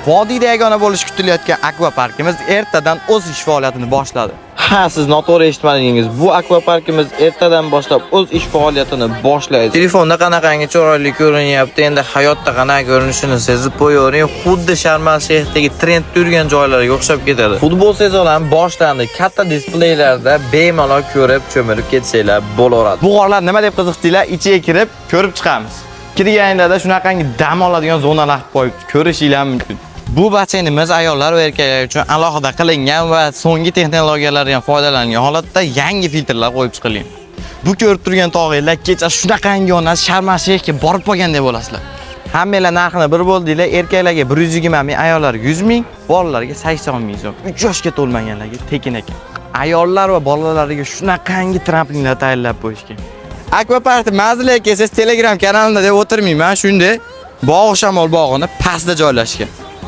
Vodiyda yagona bo'lish kutilayotgan akvaparkimiz ertadan o'z ish faoliyatini boshladi. Ha, siz noto'g'ri eshitmadingiz. Bu akvaparkimiz ertadan boshlab o'z ish faoliyatini boshlaydi. Telefonda qanaqangi chiroyli ko'rinyapti, endi hayotda qanaqa ko'rinishini sezib qo'yavering. Xuddi Sharmal Shayxdagi trend turgan joylarga o'xshab ketadi. Futbol sezoni boshlandi. Katta displeylarda bemalol ko'rib, cho'milib ketsanglar bo'laveradi. Bu g'orlar nima deb qiziqdinglar? Ichiga kirib ko'rib chiqamiz. Kirganinglarda shunaqangi dam oladigan zonalar qo'yib ko'rishinglar mumkin. Bu basseynimiz ayollar va erkaklar uchun alohida qilingan va so'nggi texnologiyalardan foydalangan holatda yangi filtrlar qo'yib chiqilgan. Bu ko'rib turgan tog'inglar kecha shunaqangi yonasi Sharmal Shayxga borib qolgandek bo'lasizlar. Hammanglar narxini bir bo'ldinglar. Erkaklarga 120 ming, ayollarga 100 ming, bolalarga 80 ming so'm. 3 yoshga to'lmaganlarga tekin ekan. Ayollar va bolalarga shunaqangi tramplinlar tayyorlab qo'yishgan. Akvaparkni mazali kelsangiz Telegram kanalimda deb o'tirmayman, shunday bog' shamol bog'ini pastda joylashgan.